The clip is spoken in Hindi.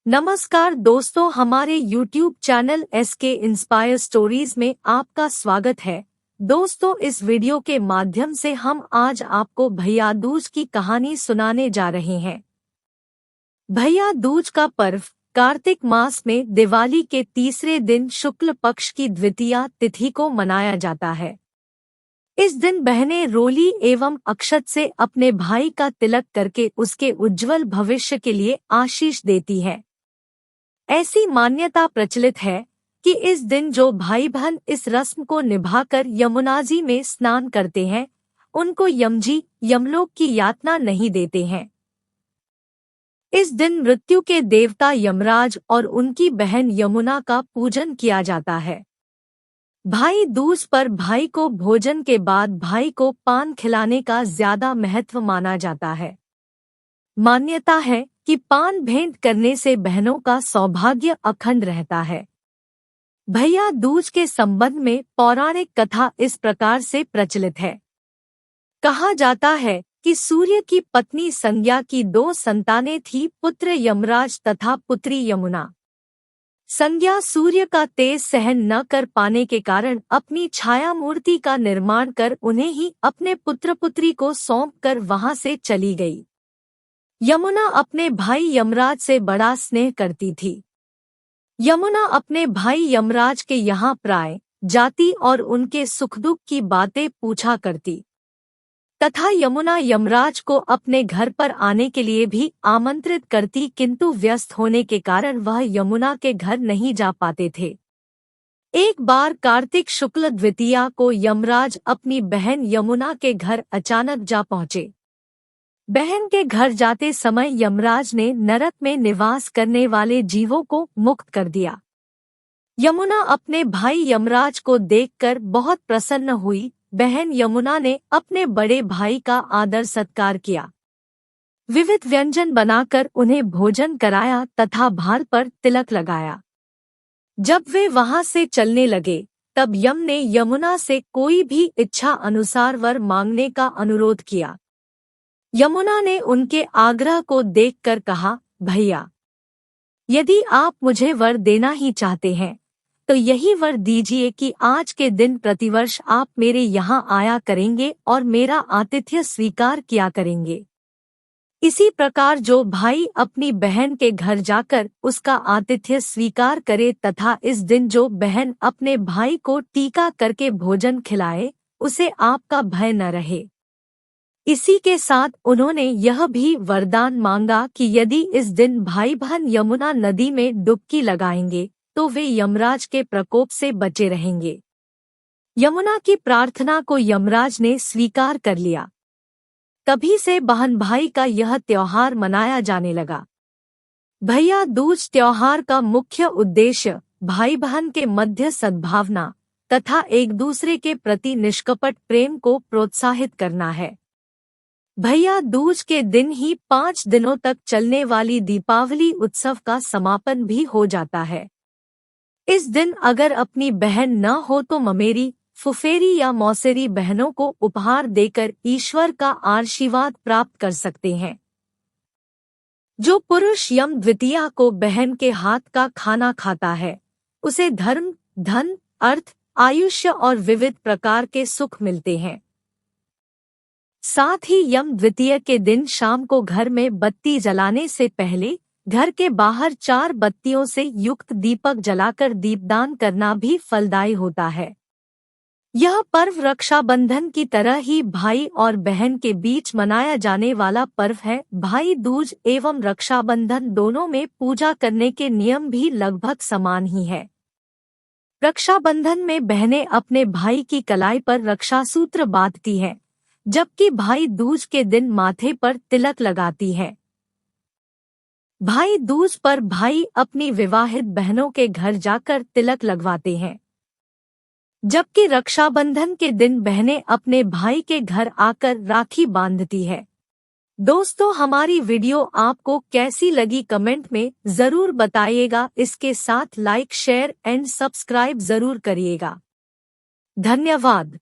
नमस्कार दोस्तों, हमारे YouTube channel SK inspire stories में आपका स्वागत है। दोस्तों, इस वीडियो के माध्यम से हम आज आपको भैया दूज की कहानी सुनाने जा रहे हैं। भैया दूज का पर्व कार्तिक मास में दिवाली के तीसरे दिन शुक्ल पक्ष की द्वितीया तिथि को मनाया जाता है। इस दिन बहनें रोली एवं अक्षत से अपने भाई का तिलक करके उसके उज्जवल भविष्य के लिए आशीष देती है। ऐसी मान्यता प्रचलित है कि इस दिन जो भाई बहन इस रस्म को निभाकर यमुनाजी में स्नान करते हैं, उनको यमजी यमलोक की यातना नहीं देते हैं। इस दिन मृत्यु के देवता यमराज और उनकी बहन यमुना का पूजन किया जाता है। भाई दूज पर भाई को भोजन के बाद भाई को पान खिलाने का ज्यादा महत्व माना जाता है। मान्यता है कि पान भेंट करने से बहनों का सौभाग्य अखंड रहता है। भैया दूज के संबंध में पौराणिक कथा इस प्रकार से प्रचलित है। कहा जाता है कि सूर्य की पत्नी संज्ञा की 2 संतानें थी, पुत्र यमराज तथा पुत्री यमुना। संज्ञा सूर्य का तेज सहन न कर पाने के कारण अपनी छाया मूर्ति का निर्माण कर उन्हें ही अपने पुत्र पुत्री को सौंप कर वहां से चली गई। यमुना अपने भाई यमराज से बड़ा स्नेह करती थी। यमुना अपने भाई यमराज के यहाँ प्राय जाती और उनके सुख दुख की बातें पूछा करती तथा यमुना यमराज को अपने घर पर आने के लिए भी आमंत्रित करती, किंतु व्यस्त होने के कारण वह यमुना के घर नहीं जा पाते थे। एक बार कार्तिक शुक्ल द्वितीया को यमराज अपनी बहन यमुना के घर अचानक जा पहुँचे। बहन के घर जाते समय यमराज ने नरक में निवास करने वाले जीवों को मुक्त कर दिया। यमुना अपने भाई यमराज को देखकर बहुत प्रसन्न हुई। बहन यमुना ने अपने बड़े भाई का आदर सत्कार किया, विविध व्यंजन बनाकर उन्हें भोजन कराया तथा भार पर तिलक लगाया। जब वे वहां से चलने लगे, तब यम ने यमुना से कोई भी इच्छा अनुसार वर मांगने का अनुरोध किया। यमुना ने उनके आग्रह को देखकर कहा, भैया, यदि आप मुझे वर देना ही चाहते हैं तो यही वर दीजिए कि आज के दिन प्रतिवर्ष आप मेरे यहाँ आया करेंगे और मेरा आतिथ्य स्वीकार किया करेंगे। इसी प्रकार जो भाई अपनी बहन के घर जाकर उसका आतिथ्य स्वीकार करे तथा इस दिन जो बहन अपने भाई को टीका करके भोजन खिलाए, उसे आपका भय न रहे। इसी के साथ उन्होंने यह भी वरदान मांगा कि यदि इस दिन भाई बहन यमुना नदी में डुबकी लगाएंगे तो वे यमराज के प्रकोप से बचे रहेंगे। यमुना की प्रार्थना को यमराज ने स्वीकार कर लिया। तभी से बहन भाई का यह त्योहार मनाया जाने लगा। भैया दूज त्योहार का मुख्य उद्देश्य भाई बहन के मध्य सद्भावना तथा एक दूसरे के प्रति निष्कपट प्रेम को प्रोत्साहित करना है। भैया दूज के दिन ही 5 दिनों तक चलने वाली दीपावली उत्सव का समापन भी हो जाता है। इस दिन अगर अपनी बहन न हो तो ममेरी, फुफेरी या मौसेरी बहनों को उपहार देकर ईश्वर का आशीर्वाद प्राप्त कर सकते हैं। जो पुरुष यम द्वितीया को बहन के हाथ का खाना खाता है, उसे धर्म, धन, अर्थ, आयुष्य और विविध प्रकार के सुख मिलते हैं। साथ ही यम द्वितीया के दिन शाम को घर में बत्ती जलाने से पहले घर के बाहर 4 बत्तियों से युक्त दीपक जलाकर दीपदान करना भी फलदायी होता है। यह पर्व रक्षाबंधन की तरह ही भाई और बहन के बीच मनाया जाने वाला पर्व है। भाई दूज एवं रक्षाबंधन दोनों में पूजा करने के नियम भी लगभग समान ही है। रक्षाबंधन में बहनें अपने भाई की कलाई पर रक्षासूत्र बांधती हैं, जबकि भाई दूज के दिन माथे पर तिलक लगाती है। भाई दूज पर भाई अपनी विवाहित बहनों के घर जाकर तिलक लगवाते हैं, जबकि रक्षाबंधन के दिन बहनें अपने भाई के घर आकर राखी बांधती है। दोस्तों, हमारी वीडियो आपको कैसी लगी कमेंट में जरूर बताइएगा। इसके साथ लाइक, शेयर एंड सब्सक्राइब जरूर करिएगा। धन्यवाद।